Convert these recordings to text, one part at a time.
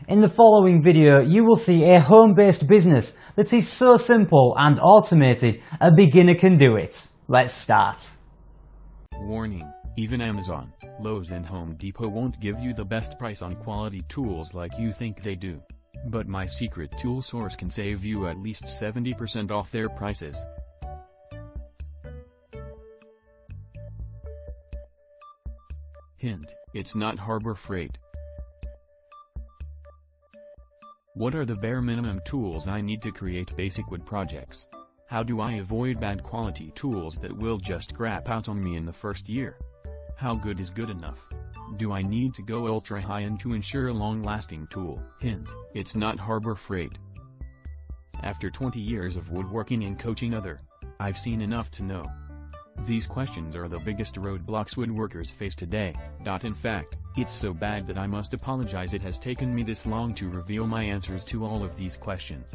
In the following video, you will see a home-based business that is so simple and automated, a beginner can do it. Let's start. Warning: even Amazon, Lowe's and Home Depot won't give you the best price on quality tools like you think they do. But my secret tool source can save you at least 70% off their prices. Hint: it's not Harbor Freight. What are the bare minimum tools I need to create basic wood projects? How do I avoid bad quality tools that will just crap out on me in the first year? How good is good enough? Do I need to go ultra high-end to ensure a long-lasting tool? Hint: it's not Harbor Freight. After 20 years of woodworking and coaching I've seen enough to know. These questions are the biggest roadblocks woodworkers face today. In fact, it's so bad that I must apologize it has taken me this long to reveal my answers to all of these questions.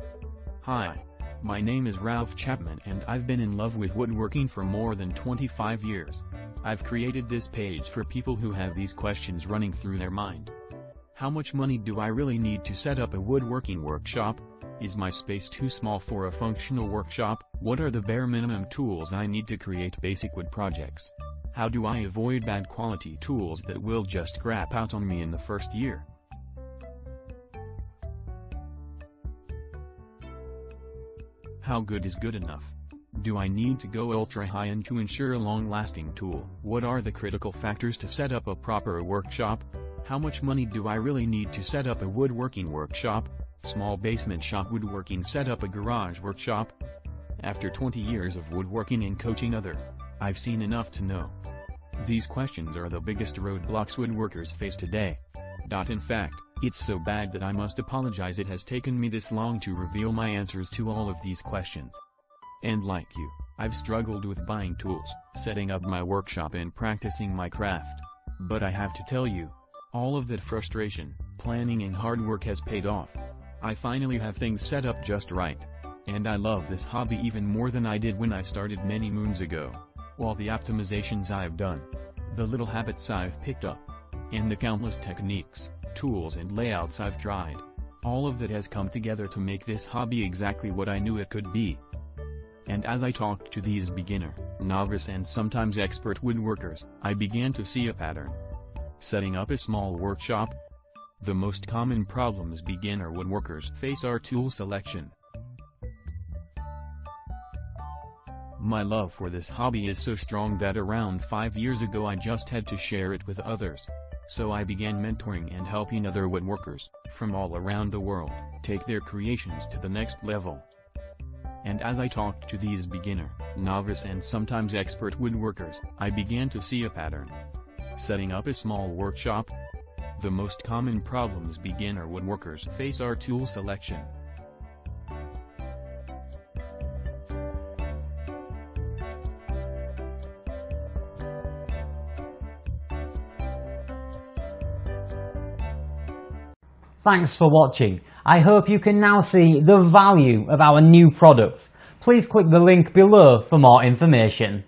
Hi. My name is Ralph Chapman and I've been in love with woodworking for more than 25 years. I've created this page for people who have these questions running through their mind. How much money do I really need to set up a woodworking workshop? Is my space too small for a functional workshop? What are the bare minimum tools I need to create basic wood projects? How do I avoid bad quality tools that will just crap out on me in the first year? How good is good enough? Do I need to go ultra high-end to ensure a long-lasting tool? What are the critical factors to set up a proper workshop? How much money do I really need to set up a woodworking workshop? Small basement shop woodworking, set up a garage workshop? After 20 years of woodworking and coaching I've seen enough to know. These questions are the biggest roadblocks woodworkers face today. In fact, it's so bad that I must apologize it has taken me this long to reveal my answers to all of these questions. And like you, I've struggled with buying tools, setting up my workshop and practicing my craft. But I have to tell you, all of that frustration, planning and hard work has paid off. I finally have things set up just right. And I love this hobby even more than I did when I started many moons ago. All the optimizations I've done, the little habits I've picked up, and the countless techniques, tools and layouts I've tried, all of that has come together to make this hobby exactly what I knew it could be. And as I talked to these beginner, novice and sometimes expert woodworkers, I began to see a pattern. Setting up a small workshop. The most common problems beginner woodworkers face are tool selection. My love for this hobby is so strong that around 5 years ago I just had to share it with others. So I began mentoring and helping other woodworkers, from all around the world, take their creations to the next level. And as I talked to these beginner, novice and sometimes expert woodworkers, I began to see a pattern. Setting up a small workshop. The most common problems beginner woodworkers face are tool selection. Thanks for watching. I hope you can now see the value of our new product. Please click the link below for more information.